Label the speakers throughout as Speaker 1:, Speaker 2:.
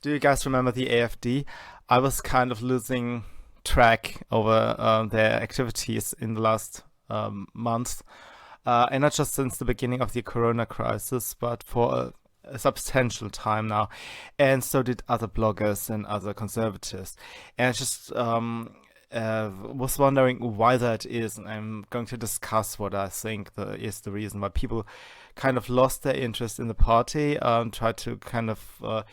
Speaker 1: Do you guys remember the AfD? I was kind of losing track over their activities in the last months, and not just since the beginning of the Corona crisis, but for a substantial time now. And so did other bloggers and other conservatives. And I just was wondering why that is, and I'm going to discuss what I think is the reason why people kind of lost their interest in the party, tried to kind of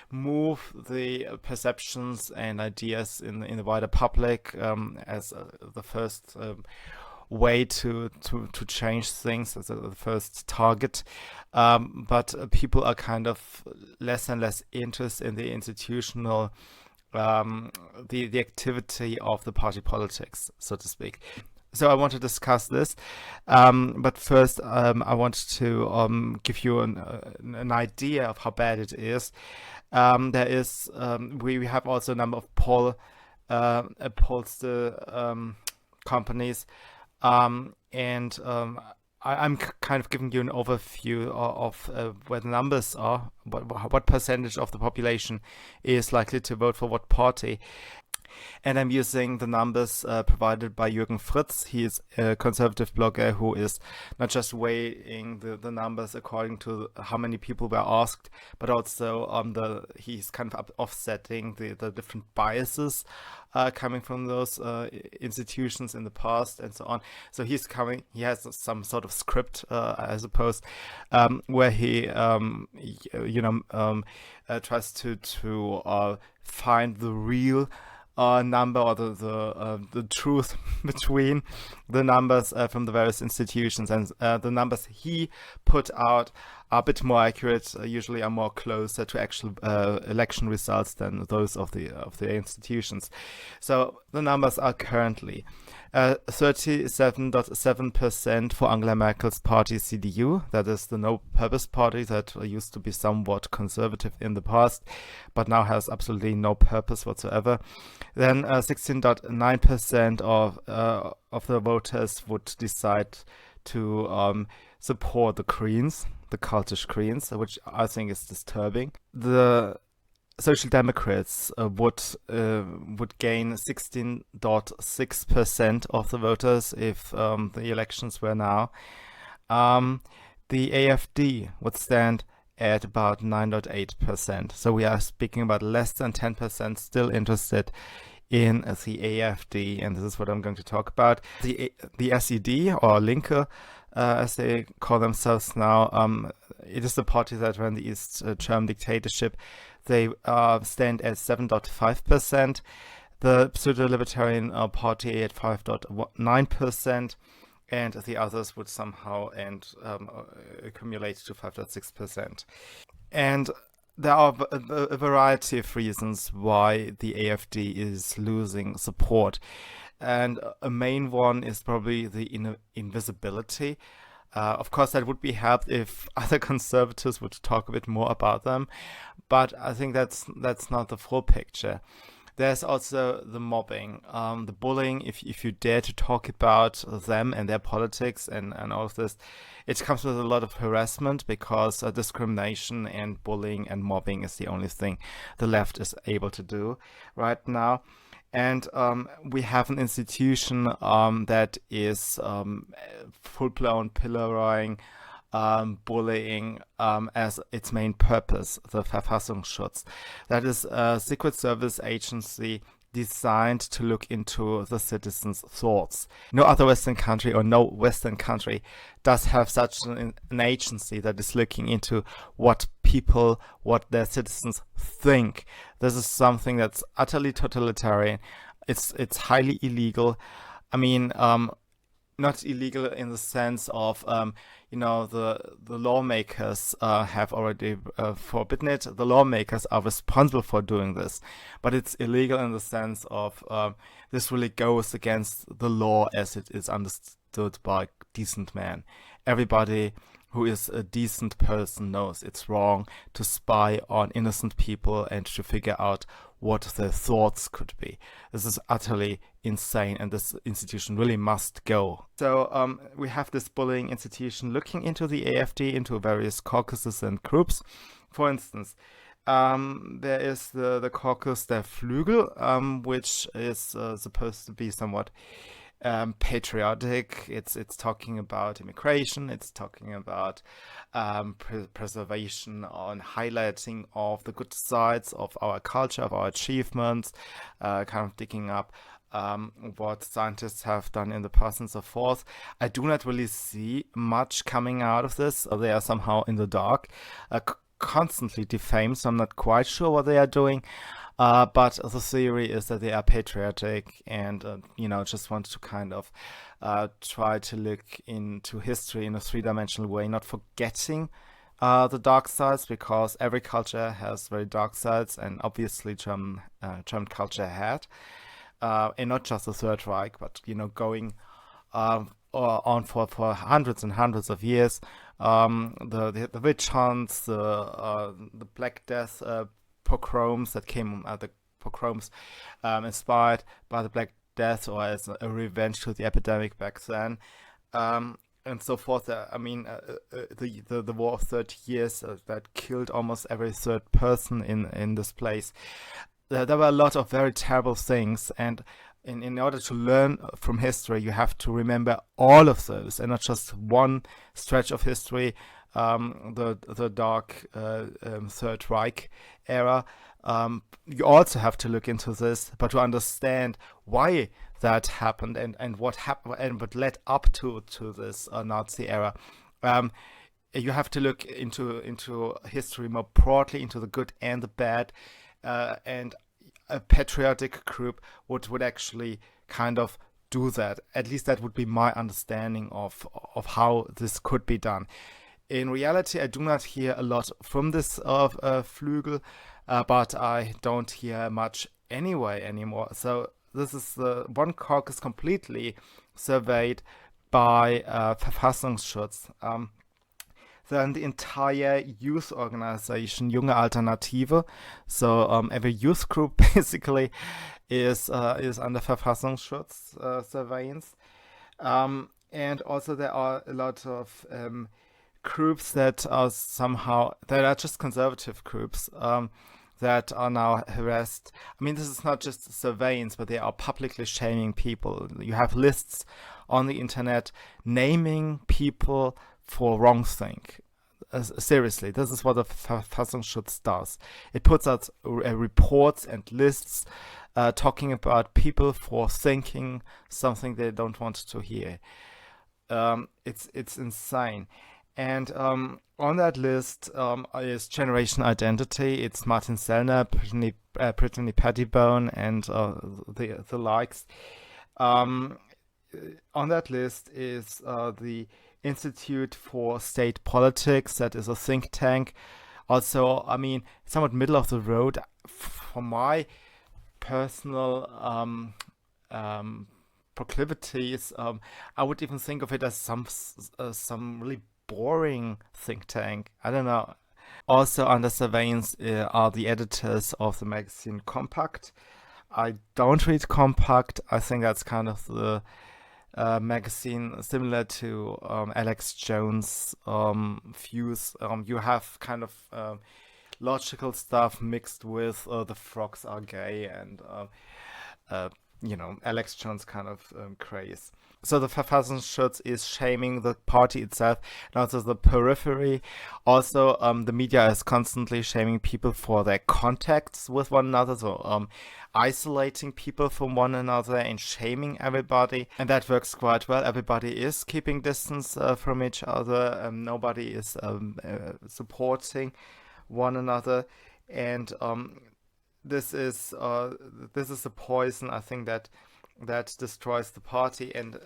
Speaker 1: move the perceptions and ideas in the wider public as the first way to change things, as the first target. But people are kind of less and less interested in the institutional the activity of the party politics, so to speak. So I want to discuss this, but first I want to give you an idea of how bad it is. There is we have also a number of pollster companies, and I'm kind of giving you an overview of where the numbers are, what percentage of the population is likely to vote for what party. And I'm using the numbers provided by Jürgen Fritz. He is a conservative blogger who is not just weighing the numbers according to how many people were asked, but also he's kind of offsetting the different biases coming from those institutions in the past and so on. So he has some sort of script, I suppose, where he tries to find the real number, or the truth between the numbers from the various institutions, and the numbers he put out are a bit more accurate, usually are more closer to actual election results than those of the institutions. So the numbers are currently 37.7% for Angela Merkel's party CDU, that is the no-purpose party that used to be somewhat conservative in the past, but now has absolutely no purpose whatsoever. Then 16.9% of the voters would decide to support the Greens, the cultish Greens, which I think is disturbing. The Social Democrats would gain 16.6% of the voters if the elections were now. The AfD would stand at about 9.8%. So we are speaking about less than 10% still interested in the AfD, and this is what I'm going to talk about. The SED, or Linke, as they call themselves now, it is the party that ran the East German dictatorship. They stand at 7.5%. The pseudo-libertarian party at 5.9%, and the others would somehow accumulate to 5.6%. And there are a variety of reasons why the AfD is losing support. And a main one is probably the invisibility. Of course, that would be helped if other conservatives would talk a bit more about them, but I think that's not the full picture. There's also the mobbing, the bullying. If you dare to talk about them and their politics and all of this, it comes with a lot of harassment, because discrimination and bullying and mobbing is the only thing the left is able to do right now. And we have an institution that is full-blown pillorying, bullying as its main purpose, the Verfassungsschutz. That is a secret service agency designed to look into the citizens' thoughts. No other Western country, or no Western country, does have such an agency that is looking into what their citizens think. This is something that's utterly totalitarian. It's highly illegal. I mean, not illegal in the sense of the lawmakers have already forbidden it. The lawmakers are responsible for doing this, but it's illegal in the sense of this really goes against the law as it is understood by decent men. Everybody who is a decent person knows it's wrong to spy on innocent people and to figure out what their thoughts could be. This is utterly insane, and this institution really must go. So we have this bullying institution looking into the AfD, into various caucuses and groups. For instance, There is the caucus der Flügel, which is supposed to be somewhat patriotic. It's talking about immigration. It's talking about preservation on highlighting of the good sides of our culture, of our achievements, kind of digging up what scientists have done in the past and so forth. I do not really see much coming out of this. They are somehow in the dark, constantly defamed, so I'm not quite sure what they are doing. But the theory is that they are patriotic and, just want to kind of try to look into history in a three-dimensional way, not forgetting the dark sides, because every culture has very dark sides, and obviously German culture had. And not just the Third Reich, but, going on for hundreds and hundreds of years. The witch hunts, the Black Death pogroms that came the pogroms inspired by the Black Death, or as a revenge to the epidemic back then, and so forth. The War of 30 Years that killed almost every third person in this place. There were a lot of very terrible things, and in order to learn from history, you have to remember all of those, and not just one stretch of history, the dark Third Reich era. You also have to look into this, but to understand why that happened and what happened and what led up to this Nazi era. You have to look into history more broadly, into the good and the bad, and a patriotic group would actually kind of do that. At least that would be my understanding of how this could be done. In reality, I do not hear a lot from this Flügel, but I don't hear much anyway anymore. So this is the one caucus completely surveyed by Verfassungsschutz. Then the entire youth organization, Junge Alternative, so every youth group basically is under Verfassungsschutz surveillance. And also there are a lot of groups that are just conservative groups that are now harassed. I mean, this is not just surveillance, but they are publicly shaming people. You have lists on the internet naming people for wrongthing. Seriously, this is what the Verfassungsschutz does. It puts out reports and lists talking about people for thinking something they don't want to hear. It's insane. And on that list is Generation Identity. It's Martin Sellner, Brittany Pettibone, and the likes. On that list is the Institute for State Politics. That is a think tank. Also, I mean, somewhat middle of the road for my personal proclivities. I would even think of it as some really boring think tank. I don't know. Also under surveillance are the editors of the magazine Compact. I don't read Compact. I think that's kind of the magazine similar to Alex Jones' views. You have kind of logical stuff mixed with the frogs are gay and Alex Jones kind of craze. So the Verfassungsschutz is shaming the party itself and also the periphery. Also, the media is constantly shaming people for their contacts with one another, so isolating people from one another and shaming everybody. And that works quite well. Everybody is keeping distance from each other. Nobody is supporting one another. And this is a poison, I think, that destroys the party and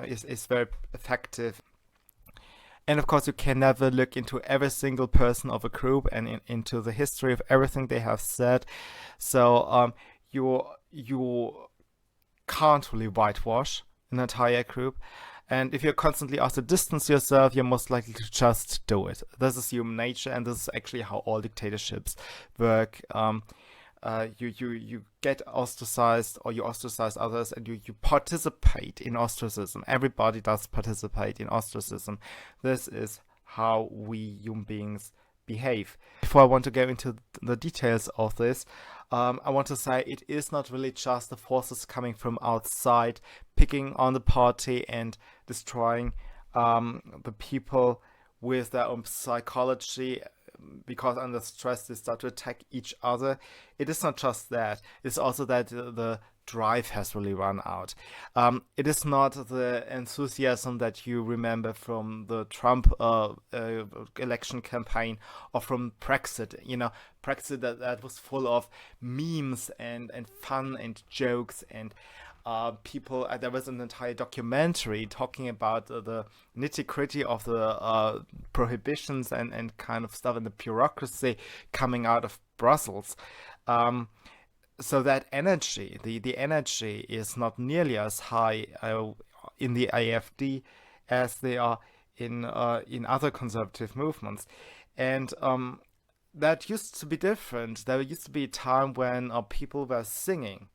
Speaker 1: is very effective. And of course, you can never look into every single person of a group and into the history of everything they have said. So you can't really whitewash an entire group. And if you're constantly asked to distance yourself, you're most likely to just do it. This is human nature, and this is actually how all dictatorships work. You get ostracized, or you ostracize others, and you participate in ostracism. Everybody does participate in ostracism. This is how we human beings behave. Before I want to go into the details of this, I want to say it is not really just the forces coming from outside picking on the party and destroying the people with their own psychology, because under stress they start to attack each other. It is not just that. It's also that the drive has really run out. It is not the enthusiasm that you remember from the Trump election campaign or from Brexit. Brexit that was full of memes and fun and jokes and people. There was an entire documentary talking about the nitty-gritty of the prohibitions and kind of stuff and the bureaucracy coming out of Brussels. So that energy, the energy is not nearly as high in the AfD as they are in other conservative movements, and that used to be different. There used to be a time when people were singing.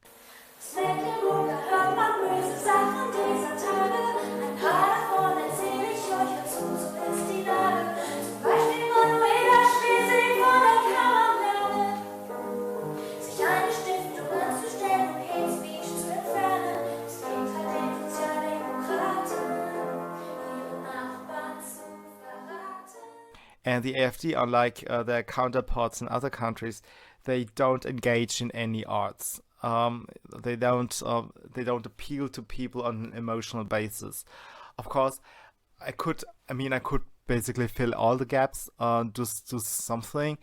Speaker 1: And the AfD, unlike their counterparts in other countries, they don't engage in any arts. They don't appeal to people on an emotional basis. Of course, I could basically fill all the gaps, do something,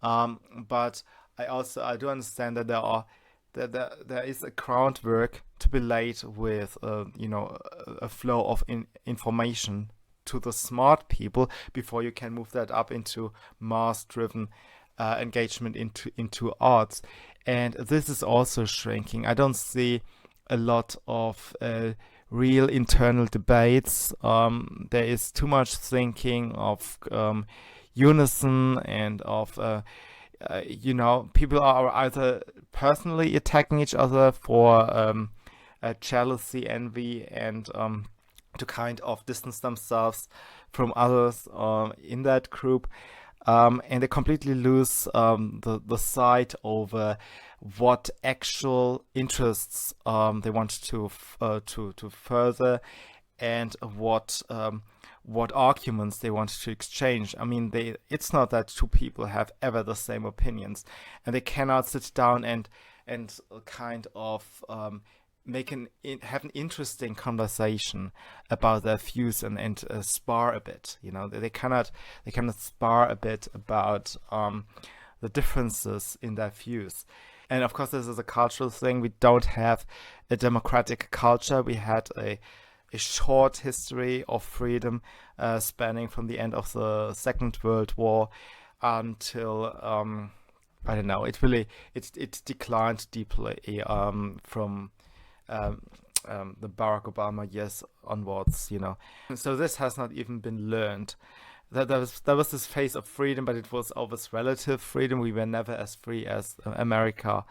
Speaker 1: but I do understand that there is a groundwork to be laid with a flow of information to the smart people before you can move that up into mass-driven engagement into arts. And this is also shrinking. I don't see a lot of real internal debates. There is too much thinking of unison and of people are either personally attacking each other for jealousy, envy, and to kind of distance themselves from others in that group, and they completely lose the sight over what actual interests they want to further, and what arguments they want to exchange. It's not that two people have ever the same opinions, and they cannot sit down and kind of have an interesting conversation about their views and spar a bit. They cannot spar a bit about the differences in their views. And of course, this is a cultural thing. We don't have a democratic culture. We had a short history of freedom spanning from the end of the Second World War until I don't know. It declined deeply from the Barack Obama years onwards, So this has not even been learned. There was this phase of freedom, but it was always relative freedom. We were never as free as America,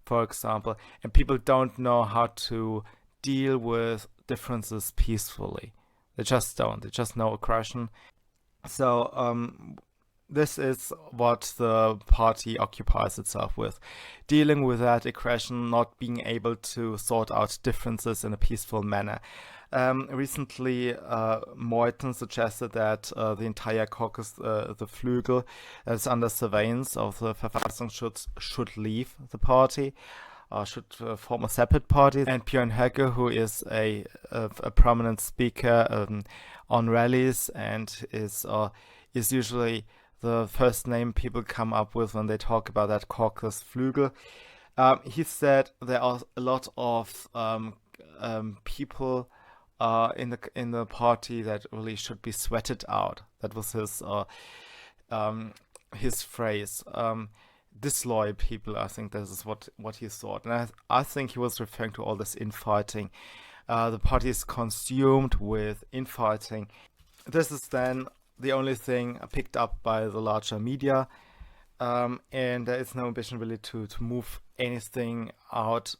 Speaker 1: for example. And people don't know how to deal with differences peacefully. They just don't. They just know aggression. So this is what the party occupies itself with, dealing with that aggression, not being able to sort out differences in a peaceful manner. Recently, Meuthen suggested that the entire caucus, the Flügel, that's under surveillance of the Verfassungsschutz, should leave the party, should form a separate party. And Björn Höcke, who is a prominent speaker on rallies and is usually the first name people come up with when they talk about that caucus Flügel. He said there are a lot of people in the party that really should be sweated out. That was his phrase. Disloyal people, I think this is what he thought. And I think he was referring to all this infighting. The party is consumed with infighting. This is then the only thing picked up by the larger media, and there is no ambition really to move anything out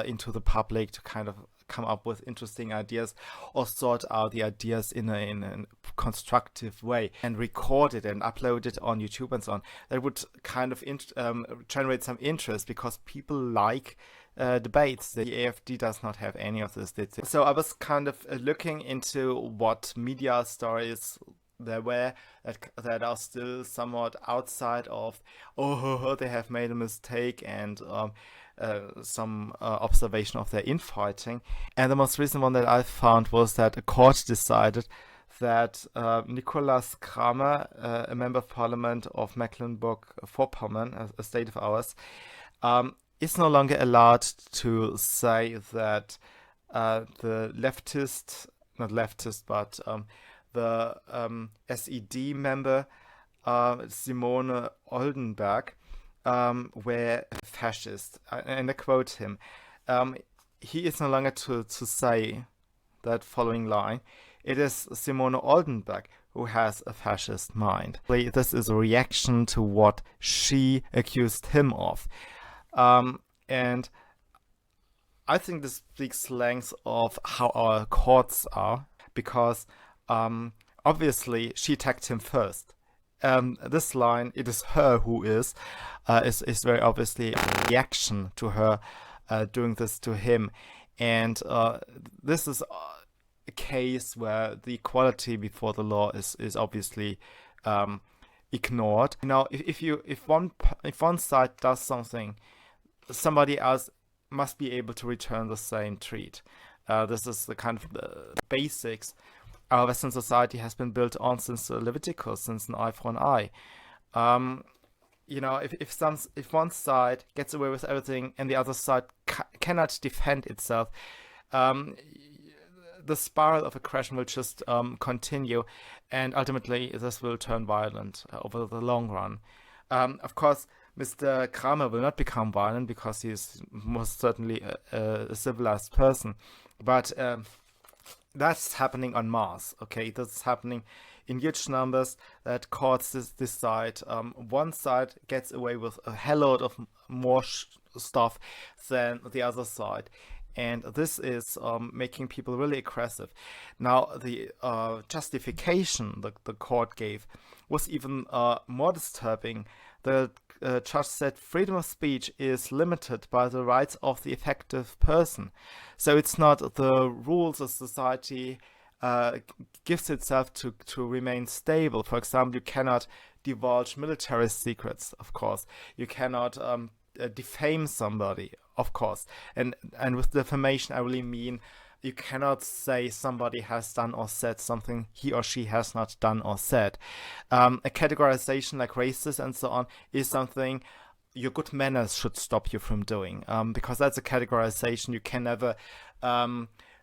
Speaker 1: into the public to kind of come up with interesting ideas or sort out the ideas in a constructive way and record it and upload it on YouTube and so on. That would kind of generate some interest because people like debates. The AfD does not have any of this. So I was kind of looking into what media stories there were that are still somewhat outside of, oh, they have made a mistake, and some observation of their infighting. And the most recent one that I found was that a court decided that Nicholas Kramer, a member of parliament of Mecklenburg-Vorpommern, a state of ours, is no longer allowed to say that the the SED member, Simone Oldenburg, were fascist. And I quote him. He is no longer to say that following line. It is Simone Oldenburg who has a fascist mind. This is a reaction to what she accused him of. And I think this speaks lengths of how our courts are, because obviously she attacked him first. This line, it is her who is very obviously a reaction to her doing this to him. And this is a case where the equality before the law is obviously ignored. You know, if one side does something, somebody else must be able to return the same treat. This is the kind of the basics our Western society has been built on since Leviticus, since an eye for an eye. You know, if one side gets away with everything and the other side cannot defend itself, the spiral of aggression will just continue, and ultimately this will turn violent over the long run. Of course, Mr. Kramer will not become violent because he is most certainly a civilized person, but that's happening en masse. Okay, that's happening in huge numbers. That courts decide one side gets away with a hell load of more stuff than the other side, and this is making people really aggressive. Now, the justification the court gave was even more disturbing. The judge said freedom of speech is limited by the rights of the affected person. So it's not the rules of society gives itself to remain stable. For example, you cannot divulge military secrets, of course. You cannot defame somebody, of course. And with defamation, I really mean you cannot say somebody has done or said something he or she has not done or said. A categorization like racist and so on is something your good manners should stop you from doing, because that's a categorization. You can never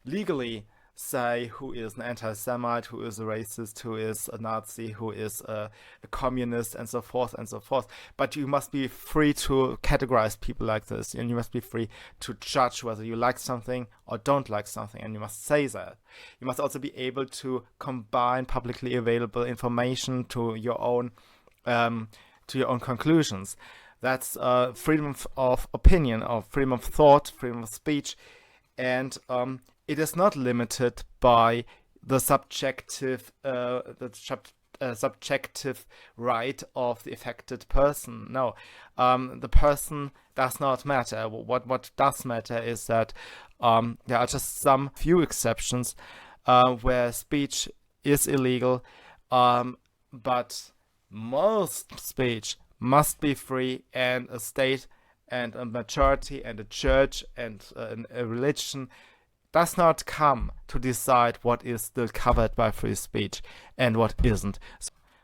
Speaker 1: legally say who is an anti-Semite, who is a racist, who is a Nazi, who is a communist, and so forth and so forth. But you must be free to categorize people like this, and you must be free to judge whether you like something or don't like something, and you must say that. You must also be able to combine publicly available information to your own conclusions. That's freedom of opinion, or freedom of thought, freedom of speech, and it is not limited by the subjective right of the affected person. No, the person does not matter. What does matter is that there are just some few exceptions where speech is illegal, but most speech must be free, and a state and a majority and a church and a religion does not come to decide what is still covered by free speech and what isn't.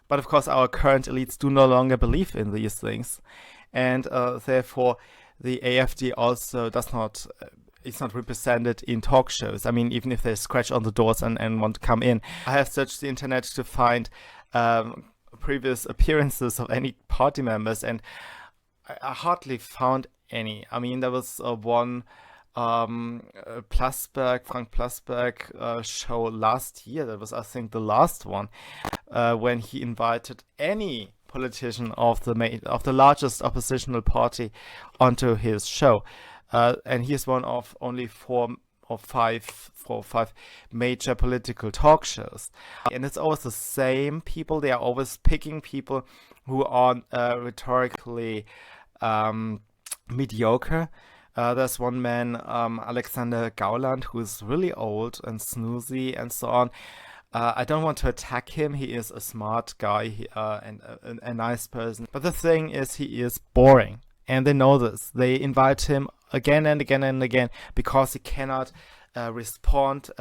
Speaker 1: But of course, our current elites do no longer believe in these things, and therefore the AfD also does not. It's not represented in talk shows. I mean, even if they scratch on the doors and want to come in. I have searched the internet to find previous appearances of any party members, and I hardly found any. I mean, there was one Frank Plasberg show last year. That was, I think, the last one when he invited any politician of the largest oppositional party onto his show, and he is one of only 4 4 or 5 major political talk shows. And it's always the same people. They are always picking people who are rhetorically mediocre. There's one man, Alexander Gauland, who's really old and snoozy and so on. I don't want to attack him. He is a smart guy and a nice person. But the thing is, he is boring. And they know this. They invite him again and again and again because he cannot respond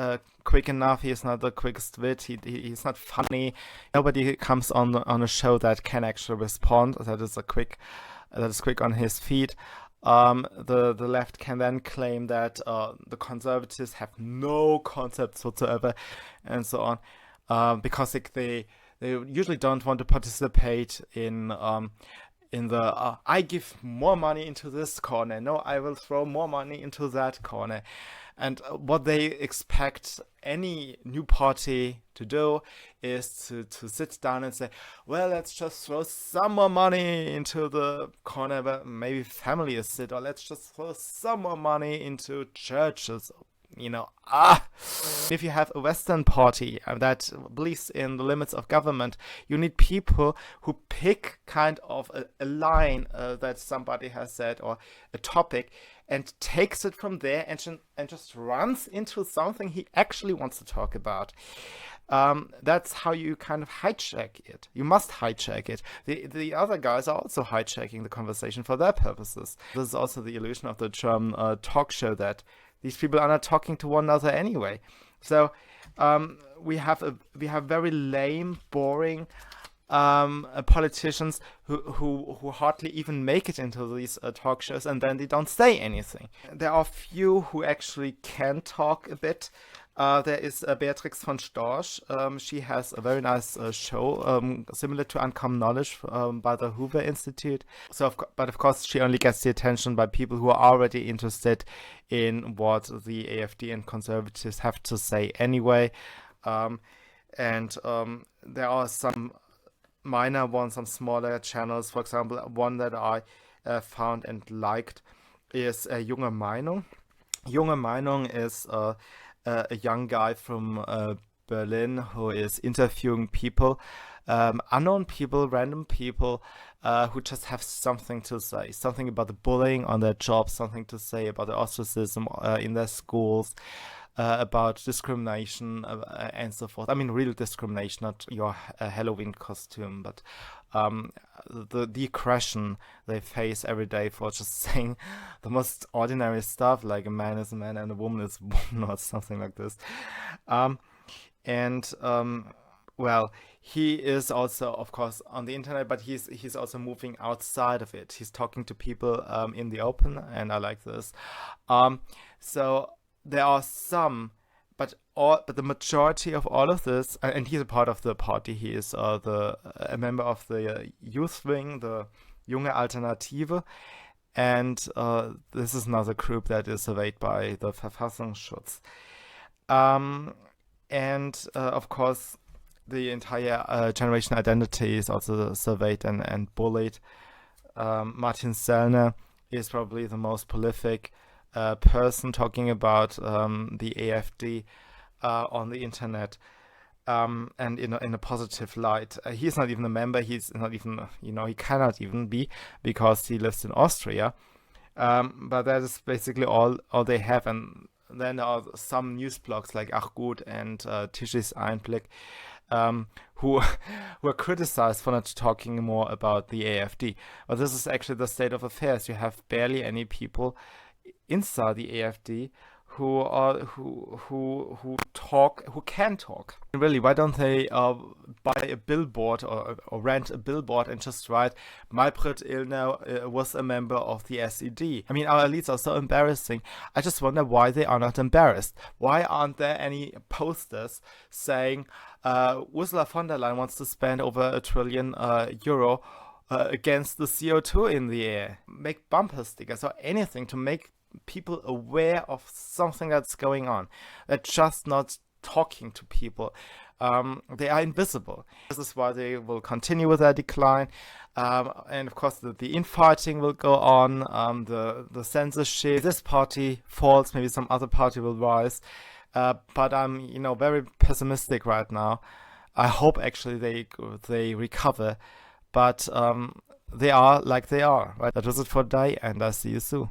Speaker 1: quick enough. He is not the quickest wit. He's not funny. Nobody comes on a show that can actually respond. That is quick on his feet. The left can then claim that the conservatives have no concepts whatsoever, and so on, because they usually don't want to participate in the I give more money into this corner. No, I will throw more money into that corner. And what they expect any new party to do is to sit down and say, well, let's just throw some more money into the corner where maybe families sit, or let's just throw some more money into churches. If you have a Western party that believes in the limits of government, you need people who pick kind of a line that somebody has said, or a topic, and takes it from there and just runs into something he actually wants to talk about. That's how you kind of hijack it. You must hijack it. The other guys are also hijacking the conversation for their purposes. This is also the illusion of the German talk show, that these people are not talking to one another anyway. So we have very lame, boring politicians who hardly even make it into these talk shows, and then they don't say anything. There are few who actually can talk a bit. There is Beatrix von Storch. She has a very nice show, similar to Uncommon Knowledge by the Hoover Institute. But of course, she only gets the attention by people who are already interested in what the AfD and conservatives have to say anyway. And there are some minor ones, some smaller channels. For example, one that I found and liked is Junge Meinung. Junge Meinung is a young guy from Berlin who is interviewing people, unknown people, random people, who just have something to say, something about the bullying on their jobs, something to say about the ostracism in their schools, about discrimination, and so forth. I mean, real discrimination, not your Halloween costume, but the aggression they face every day for just saying the most ordinary stuff, like a man is a man and a woman is a woman, or something like this. Well, he is also, of course, on the internet, but he's also moving outside of it. He's talking to people in the open, and I like this. So there are some, but the majority of all of this, and he's a part of the party. He is a member of the youth wing, the Junge Alternative, and this is another group that is surveyed by the Verfassungsschutz. Of course, the entire generation identity is also surveyed and bullied. Martin Sellner is probably the most prolific person talking about the AfD on the internet, and in a positive light. He's not even a member. He's not even, he cannot even be, because he lives in Austria. But that is basically all they have. And then there are some news blogs like Ach Gut and Tischis Einblick, who were criticized for not talking more about the AfD. But this is actually the state of affairs. You have barely any people inside the AfD who can talk. Really, why don't they buy a billboard or rent a billboard and just write, Maybrit Illner was a member of the SED? I mean, our elites are so embarrassing. I just wonder why they are not embarrassed. Why aren't there any posters saying Ursula von der Leyen wants to spend over €1 trillion against the CO2 in the air? Make bumper stickers or anything to make people aware of something that's going on. They're just not talking to people. They are invisible. This is why they will continue with their decline. And of course, the infighting will go on, the censorship. If this party falls, maybe some other party will rise. But I'm, very pessimistic right now. I hope actually they recover, but they are like they are. Right? That was it for today, and I see you soon.